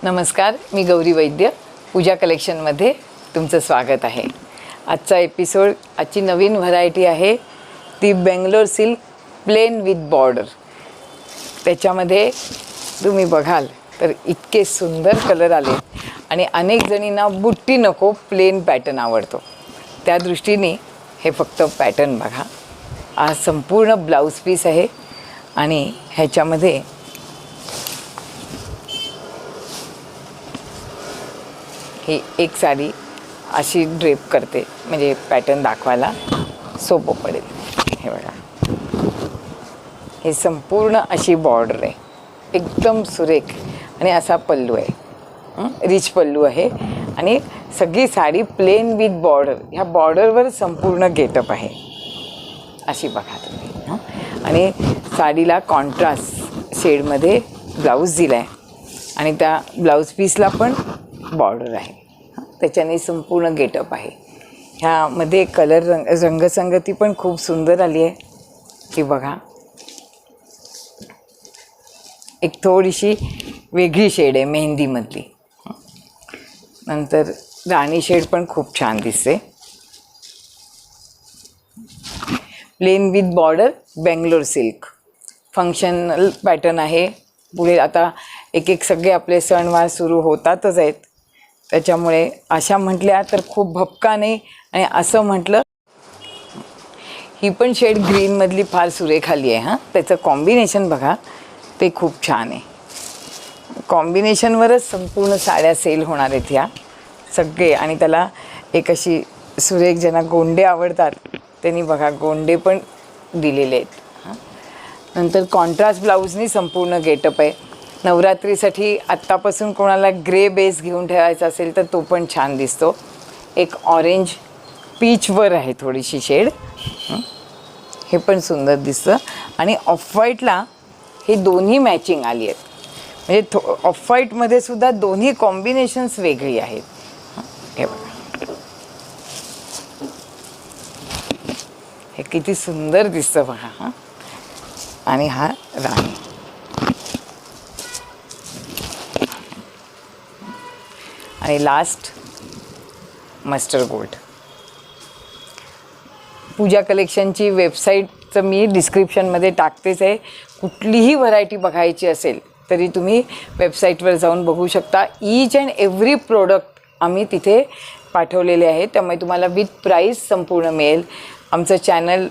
नमस्कार, मी गौरी वैद्य. पूजा कलेक्शनमध्ये तुमचं स्वागत आहे. आजचा एपिसोड, आजची नवीन व्हरायटी आहे ती Bangalore silk plain with border. त्याच्यामध्ये तुम्ही बघाल तर इतके सुंदर कलर आले आणि अनेक जणींना बुट्टी नको, प्लेन पॅटर्न आवडतो. त्या दृष्टीने हे फक्त पॅटर्न बघा. हा संपूर्ण ब्लाऊज पीस आहे आणि ह्याच्यामध्ये ही एक साडी अशी ड्रेप करते, म्हणजे पॅटर्न दाखवायला सोपं पडेल. हे बघा, हे संपूर्ण अशी बॉर्डर आहे, एकदम सुरेख. आणि असा पल्लू आहे, रिच पल्लू आहे. आणि सगळी साडी प्लेन विथ बॉर्डर, ह्या बॉर्डरवर संपूर्ण गेटअप आहे. अशी बघा तुम्ही. आणि साडीला कॉन्ट्रास्ट शेडमध्ये ब्लाऊज दिला आहे आणि त्या ब्लाऊज पीसला पण बॉर्डर आहे. त्याच्याने संपूर्ण गेटअप आहे. ह्यामध्ये कलर रंगसंगती पण खूप सुंदर आली आहे. ही बघा, एक थोडीशी वेगळी शेड आहे मेहंदीमधली. नंतर राणी शेड पण खूप छान दिसते. Plain with border, Bangalore silk, functional pattern आहे. पुढे आता एक एक सगळे आपले सणवार सुरू होतातच आहेत, त्याच्यामुळे अशा म्हटल्या तर खूप भपका नाही. आणि असं म्हटलं, ही पण शेड ग्रीनमधली फार सुरेख आली आहे. त्याचं कॉम्बिनेशन बघा, ते खूप छान आहे. कॉम्बिनेशनवरच संपूर्ण साड्या सेल होणार आहेत ह्या सगळे. आणि त्याला एक अशी सुरेख, ज्यांना गोंडे आवडतात त्यांनी बघा गोंडे पण दिलेले आहेत. नंतर कॉन्ट्रास्ट ब्लाऊजनी संपूर्ण गेटअप आहे. नवरात्रीसाठी आत्तापासून कोणाला ग्रे बेस घेऊन ठेवायचा असेल तर तो पण छान दिसतो. एक ऑरेंज पीचवर आहे थोडीशी शेड, हे पण सुंदर दिसतं. आणि ऑफ व्हाईटला हे दोन्ही मॅचिंग आली आहेत, म्हणजे ऑफ व्हाईटमध्ये सुद्धा दोन्ही कॉम्बिनेशन्स वेगळी आहेत. हे बघा, हे किती सुंदर दिसतं बघा. आणि हा राणी, आणि लास्ट मस्टर्ड गोल्ड. पूजा कलेक्शनची वेबसाईटचं मी डिस्क्रिप्शनमध्ये टाकतेच आहे. कुठलीही व्हरायटी बघायची असेल तरी तुम्ही वेबसाईटवर जाऊन बघू शकता. ईच अँड एव्हरी प्रोडक्ट आम्ही तिथे पाठवलेले आहे, त्यामुळे तुम्हाला विथ प्राईस संपूर्ण मिळेल. आमचं चॅनल